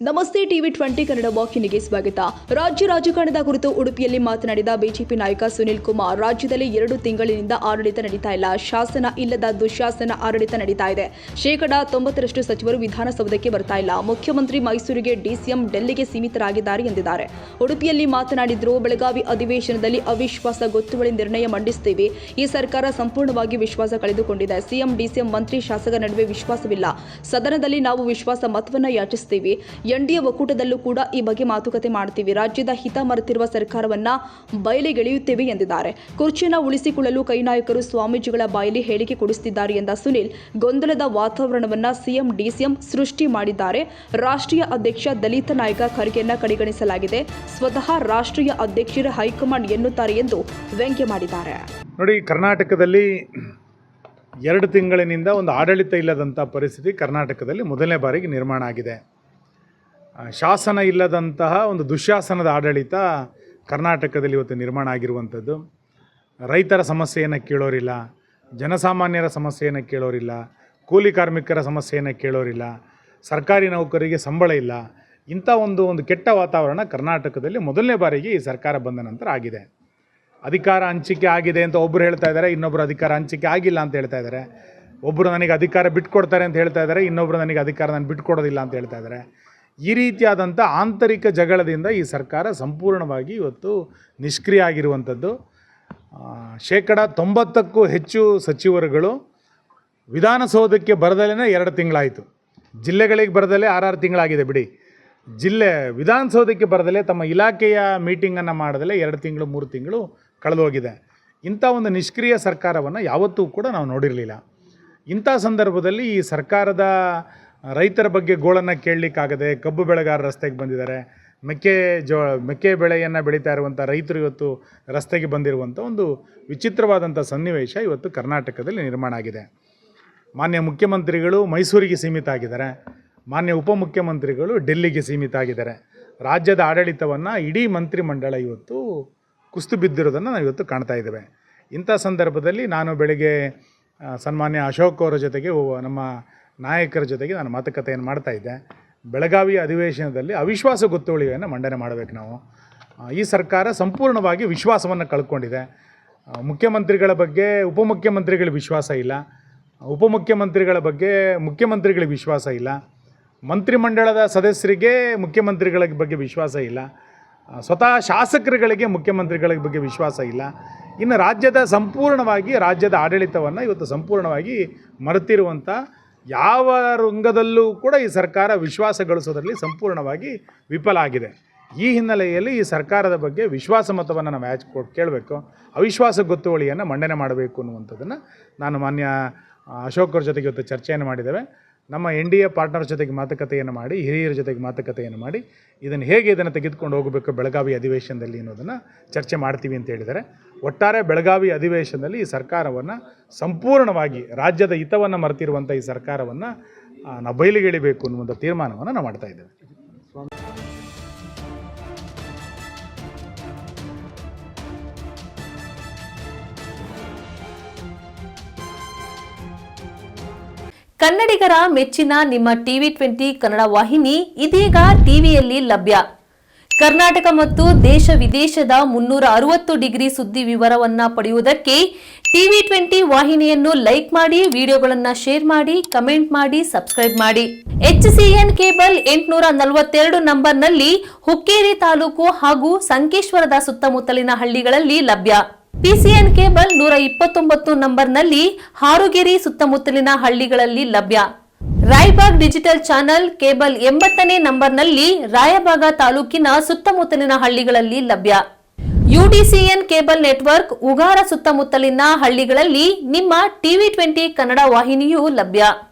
ನಮಸ್ತೆ ಟಿವಿ 20 ಕನ್ನಡ ವಾಹಿನಿಗೆ ಸ್ವಾಗತ. ರಾಜ್ಯ ರಾಜಕಾರಣದ ಕುರಿತು ಉಡುಪಿಯಲ್ಲಿ ಮಾತನಾಡಿದ ಬಿಜೆಪಿ ನಾಯಕ ಸುನಿಲ್ ಕುಮಾರ್, ರಾಜ್ಯದಲ್ಲಿ 2 ತಿಂಗಳಿನಿಂದ ಆಡಳಿತ ನಡೀತಾ ಇಲ್ಲ. ಶಾಸನ ಇಲ್ಲದ ದುಶಾಸನ ಆಡಳಿತ ನಡೀತಾ ಇದೆ. 90% ಸಚಿವರು ವಿಧಾನಸೌಧಕ್ಕೆ ಬರ್ತಾ ಇಲ್ಲ. ಮುಖ್ಯಮಂತ್ರಿ ಮೈಸೂರಿಗೆ, ಡಿಸಿಎಂ ಡೆಲ್ಲಿಗೆ ಸೀಮಿತರಾಗಿದ್ದಾರೆ ಎಂದಿದ್ದಾರೆ. ಉಡುಪಿಯಲ್ಲಿ ಮಾತನಾಡಿದ್ರು, ಬೆಳಗಾವಿ ಅಧಿವೇಶನದಲ್ಲಿ ಅವಿಶ್ವಾಸ ಗೊತ್ತುವಳಿ ನಿರ್ಣಯ ಮಂಡಿಸುತ್ತೇವೆ. ಈ ಸರ್ಕಾರ ಸಂಪೂರ್ಣವಾಗಿ ವಿಶ್ವಾಸ ಕಳೆದುಕೊಂಡಿದೆ. ಸಿಎಂ, ಡಿಸಿಎಂ, ಮಂತ್ರಿ, ಶಾಸಕರ ನಡುವೆ ವಿಶ್ವಾಸವಿಲ್ಲ. ಸದನದಲ್ಲಿ ನಾವು ವಿಶ್ವಾಸ ಮತವನ್ನ ಯಾಚಿಸುತ್ತೇವೆ. ಎನ್ಡಿಎ ಒಕ್ಕೂಟದಲ್ಲೂ ಕೂಡ ಈ ಬಗ್ಗೆ ಮಾತುಕತೆ ಮಾಡ್ತೀವಿ. ರಾಜ್ಯದ ಹಿತ ಮರೆತಿರುವ ಸರ್ಕಾರವನ್ನ ಬಯಲಿಗೆಳೆಯುತ್ತೇವೆ ಎಂದಿದ್ದಾರೆ. ಕುರ್ಚಿಯನ್ನು ಉಳಿಸಿಕೊಳ್ಳಲು ಕೈ ನಾಯಕರು ಸ್ವಾಮೀಜಿಗಳ ಬಾಯಲ್ಲಿ ಹೇಳಿಕೆ ಕೊಡಿಸುತ್ತಿದ್ದಾರೆ ಎಂದ ಸುನಿಲ್, ಗೊಂದಲದ ವಾತಾವರಣವನ್ನ ಸಿಎಂ, ಡಿಸಿಎಂ ಸೃಷ್ಟಿ ಮಾಡಿದ್ದಾರೆ. ರಾಷ್ಟ್ರೀಯ ಅಧ್ಯಕ್ಷ ದಲಿತ ನಾಯಕ ಖರ್ಗೆಯನ್ನ ಕಡೆಗಣಿಸಲಾಗಿದೆ. ಸ್ವತಃ ರಾಷ್ಟ್ರೀಯ ಅಧ್ಯಕ್ಷರೇ ಹೈಕಮಾಂಡ್ ಎನ್ನುತ್ತಾರೆ ಎಂದು ವ್ಯಂಗ್ಯ ಮಾಡಿದ್ದಾರೆ. ನೋಡಿ, ಕರ್ನಾಟಕದಲ್ಲಿ 2 ತಿಂಗಳಿನಿಂದ ಒಂದು ಆಡಳಿತ ಇಲ್ಲದಂಥ ಪರಿಸ್ಥಿತಿ ಕರ್ನಾಟಕದಲ್ಲಿ ಮೊದಲನೇ ಬಾರಿಗೆ ನಿರ್ಮಾಣ ಆಗಿದೆ. ಶಾಸನ ಇಲ್ಲದಂತಹ ಒಂದು ದುಶ್ಯಾಸನದ ಆಡಳಿತ ಕರ್ನಾಟಕದಲ್ಲಿ ಇವತ್ತು ನಿರ್ಮಾಣ ಆಗಿರುವಂಥದ್ದು. ರೈತರ ಸಮಸ್ಯೆಯನ್ನು ಕೇಳೋರಿಲ್ಲ, ಜನಸಾಮಾನ್ಯರ ಸಮಸ್ಯೆಯನ್ನು ಕೇಳೋರಿಲ್ಲ, ಕೂಲಿ ಕಾರ್ಮಿಕರ ಸಮಸ್ಯೆಯನ್ನು ಕೇಳೋರಿಲ್ಲ, ಸರ್ಕಾರಿ ನೌಕರಿಗೆ ಸಂಬಳ ಇಲ್ಲ. ಇಂಥ ಒಂದು ಕೆಟ್ಟ ವಾತಾವರಣ ಕರ್ನಾಟಕದಲ್ಲಿ ಮೊದಲನೇ ಬಾರಿಗೆ ಈ ಸರ್ಕಾರ ಬಂದ ನಂತರ ಆಗಿದೆ. ಅಧಿಕಾರ ಹಂಚಿಕೆ ಆಗಿದೆ ಅಂತ ಒಬ್ಬರು ಹೇಳ್ತಾ ಇದ್ದಾರೆ, ಇನ್ನೊಬ್ಬರು ಅಧಿಕಾರ ಹಂಚಿಕೆ ಆಗಿಲ್ಲ ಅಂತ ಹೇಳ್ತಾ ಇದ್ದಾರೆ. ಒಬ್ಬರು ನನಗೆ ಅಧಿಕಾರ ಬಿಟ್ಕೊಡ್ತಾರೆ ಅಂತ ಹೇಳ್ತಾ ಇದ್ದಾರೆ, ಇನ್ನೊಬ್ಬರು ನನಗೆ ಅಧಿಕಾರ ನಾನು ಬಿಟ್ಕೊಡೋದಿಲ್ಲ ಅಂತ ಹೇಳ್ತಾ ಇದ್ದಾರೆ. ಈ ರೀತಿಯಾದಂಥ ಆಂತರಿಕ ಜಗಳದಿಂದ ಈ ಸರ್ಕಾರ ಸಂಪೂರ್ಣವಾಗಿ ಇವತ್ತು ನಿಷ್ಕ್ರಿಯ ಆಗಿರುವಂಥದ್ದು. 90%ಕ್ಕೂ ಹೆಚ್ಚು ಸಚಿವರುಗಳು ವಿಧಾನಸೌಧಕ್ಕೆ ಬರದಲ್ಲೇ 2 ತಿಂಗಳಾಯಿತು. ಜಿಲ್ಲೆಗಳಿಗೆ ಬರದಲ್ಲೇ 6 ತಿಂಗಳಾಗಿದೆ ಬಿಡಿ. ವಿಧಾನಸೌಧಕ್ಕೆ ಬರದಲ್ಲೇ ತಮ್ಮ ಇಲಾಖೆಯ ಮೀಟಿಂಗನ್ನು ಮಾಡದಲ್ಲೇ 2 ತಿಂಗಳು 3 ತಿಂಗಳು ಕಳೆದೋಗಿದೆ. ಇಂಥ ಒಂದು ನಿಷ್ಕ್ರಿಯ ಸರ್ಕಾರವನ್ನು ಯಾವತ್ತೂ ಕೂಡ ನಾವು ನೋಡಿರಲಿಲ್ಲ. ಇಂಥ ಸಂದರ್ಭದಲ್ಲಿ ಈ ಸರ್ಕಾರದ ರೈತರ ಬಗ್ಗೆ ಗೋಳನ್ನು ಕೇಳಲಿಕ್ಕಾಗದೆ ಕಬ್ಬು ಬೆಳೆಗಾರ ರಸ್ತೆಗೆ ಬಂದಿದ್ದಾರೆ. ಮೆಕ್ಕೆ ಬೆಳೆಯನ್ನು ಬೆಳೀತಾ ಇರುವಂಥ ರೈತರು ಇವತ್ತು ರಸ್ತೆಗೆ ಬಂದಿರುವಂಥ ಒಂದು ವಿಚಿತ್ರವಾದಂಥ ಸನ್ನಿವೇಶ ಇವತ್ತು ಕರ್ನಾಟಕದಲ್ಲಿ ನಿರ್ಮಾಣ ಆಗಿದೆ. ಮಾನ್ಯ ಮುಖ್ಯಮಂತ್ರಿಗಳು ಮೈಸೂರಿಗೆ ಸೀಮಿತ ಆಗಿದ್ದಾರೆ, ಮಾನ್ಯ ಉಪಮುಖ್ಯಮಂತ್ರಿಗಳು ಡೆಲ್ಲಿಗೆ ಸೀಮಿತ ಆಗಿದ್ದಾರೆ. ರಾಜ್ಯದ ಆಡಳಿತವನ್ನು ಇಡೀ ಮಂತ್ರಿಮಂಡಲ ಇವತ್ತು ಕುಸಿದು ಬಿದ್ದಿರೋದನ್ನು ನಾವು ಇವತ್ತು ಕಾಣ್ತಾ ಇದ್ದೇವೆ. ಇಂಥ ಸಂದರ್ಭದಲ್ಲಿ ನಾನು ಬೆಳಗ್ಗೆ ಸನ್ಮಾನ್ಯ ಅಶೋಕ್ ಅವರ ಜೊತೆಗೆ, ನಮ್ಮ ನಾಯಕರ ಜೊತೆಗೆ ನಾನು ಮಾತುಕತೆಯನ್ನು ಮಾಡ್ತಾಯಿದ್ದೆ. ಬೆಳಗಾವಿ ಅಧಿವೇಶನದಲ್ಲಿ ಅವಿಶ್ವಾಸ ಗೊತ್ತುವಳಿಯನ್ನು ಮಂಡನೆ ಮಾಡಬೇಕು ನಾವು. ಈ ಸರ್ಕಾರ ಸಂಪೂರ್ಣವಾಗಿ ವಿಶ್ವಾಸವನ್ನು ಕಳ್ಕೊಂಡಿದೆ. ಮುಖ್ಯಮಂತ್ರಿಗಳ ಬಗ್ಗೆ ಉಪಮುಖ್ಯಮಂತ್ರಿಗಳಿಗೆ ವಿಶ್ವಾಸ ಇಲ್ಲ, ಉಪಮುಖ್ಯಮಂತ್ರಿಗಳ ಬಗ್ಗೆ ಮುಖ್ಯಮಂತ್ರಿಗಳಿಗೆ ವಿಶ್ವಾಸ ಇಲ್ಲ, ಮಂತ್ರಿಮಂಡಲದ ಸದಸ್ಯರಿಗೆ ಮುಖ್ಯಮಂತ್ರಿಗಳ ಬಗ್ಗೆ ವಿಶ್ವಾಸ ಇಲ್ಲ, ಸ್ವತಃ ಶಾಸಕರುಗಳಿಗೆ ಮುಖ್ಯಮಂತ್ರಿಗಳ ಬಗ್ಗೆ ವಿಶ್ವಾಸ ಇಲ್ಲ. ಇನ್ನು ರಾಜ್ಯದ ಆಡಳಿತವನ್ನು ಇವತ್ತು ಸಂಪೂರ್ಣವಾಗಿ ಮರೆತಿರುವಂಥ ಯಾವ ರಂಗದಲ್ಲೂ ಕೂಡ ಈ ಸರ್ಕಾರ ವಿಶ್ವಾಸ ಗಳಿಸೋದ್ರಲ್ಲಿ ಸಂಪೂರ್ಣವಾಗಿ ವಿಫಲ ಆಗಿದೆ. ಈ ಹಿನ್ನೆಲೆಯಲ್ಲಿ ಈ ಸರ್ಕಾರದ ಬಗ್ಗೆ ವಿಶ್ವಾಸ ಮತವನ್ನು ನಾವು ಕೇಳಬೇಕು, ಅವಿಶ್ವಾಸ ಗೊತ್ತುವಳಿಯನ್ನು ಮಂಡನೆ ಮಾಡಬೇಕು ಅನ್ನುವಂಥದ್ದನ್ನು ನಾನು ಮಾನ್ಯ ಅಶೋಕ್ ಅವ್ರ ಜೊತೆಗೆ ಇವತ್ತು ಚರ್ಚೆಯನ್ನು ಮಾಡಿದ್ದೇವೆ. ನಮ್ಮ NDA ಪಾರ್ಟ್ನರ್ ಜೊತೆಗೆ ಮಾತುಕತೆಯನ್ನು ಮಾಡಿ, ಹಿರಿಯರ ಜೊತೆಗೆ ಮಾತುಕತೆಯನ್ನು ಮಾಡಿ ಇದನ್ನು ತೆಗೆದುಕೊಂಡು ಹೋಗಬೇಕು ಬೆಳಗಾವಿ ಅಧಿವೇಶನದಲ್ಲಿ ಅನ್ನೋದನ್ನು ಚರ್ಚೆ ಮಾಡ್ತೀವಿ ಅಂತ ಹೇಳಿದ್ದಾರೆ. ಒಟ್ಟಾರೆ ಬೆಳಗಾವಿ ಅಧಿವೇಶನದಲ್ಲಿ ಈ ಸರ್ಕಾರವನ್ನು ಸಂಪೂರ್ಣವಾಗಿ ರಾಜ್ಯದ ಹಿತವನ್ನು ಮರೆತಿರುವಂಥ ಈ ಸರ್ಕಾರವನ್ನು ನಾವು ಬಯಲಿಗೆಳಿಬೇಕು ಅನ್ನುವಂಥ ತೀರ್ಮಾನವನ್ನು ನಾವು ಮಾಡ್ತಾ ಇದ್ದೇವೆ. ಕನ್ನಡಿಗರ ಮೆಚ್ಚಿನ ನಿಮ್ಮ ಟಿವಿ 20 ಕನ್ನಡ ವಾಹಿನಿ ಇದೀಗ ಟಿವಿಯಲ್ಲಿ ಲಭ್ಯ. ಕರ್ನಾಟಕ ಮತ್ತು ದೇಶ ವಿದೇಶದ 360 ಡಿಗ್ರಿ ಸುದ್ದಿ ವಿವರವನ್ನ ಪಡೆಯುವುದಕ್ಕೆ ಟಿವಿ 20 ವಾಹಿನಿಯನ್ನು ಲೈಕ್ ಮಾಡಿ, ವಿಡಿಯೋಗಳನ್ನು ಶೇರ್ ಮಾಡಿ, ಕಮೆಂಟ್ ಮಾಡಿ, ಸಬ್ಸ್ಕ್ರೈಬ್ ಮಾಡಿ. HCN ಕೇಬಲ್ 842 ನಂಬರ್ನಲ್ಲಿ ಹುಕ್ಕೇರಿ ತಾಲೂಕು ಹಾಗೂ ಸಂಕೇಶ್ವರದ ಸುತ್ತಮುತ್ತಲಿನ ಹಳ್ಳಿಗಳಲ್ಲಿ ಲಭ್ಯ. PCN ಕೇಬಲ್ 129 ನಂಬರ್ನಲ್ಲಿ ಹಾರುಗೆರೆ ಸುತ್ತಮುತ್ತಲಿನ ಹಳ್ಳಿಗಳಲ್ಲಿ ಲಭ್ಯ. ರಾಯಬಾಗ್ ಡಿಜಿಟಲ್ ಚಾನೆಲ್ ಕೇಬಲ್ 80ನೇ ನಂಬರ್ನಲ್ಲಿ ರಾಯಬಾಗ ತಾಲೂಕಿನ ಸುತ್ತಮುತ್ತಲಿನ ಹಳ್ಳಿಗಳಲ್ಲಿ ಲಭ್ಯ. UDCN ಕೇಬಲ್ ನೆಟ್ವರ್ಕ್ ಉಗಾರ ಸುತ್ತಮುತ್ತಲಿನ ಹಳ್ಳಿಗಳಲ್ಲಿ ನಿಮ್ಮ ಟಿವಿ 20 ಕನ್ನಡ ವಾಹಿನಿಯೂ ಲಭ್ಯ.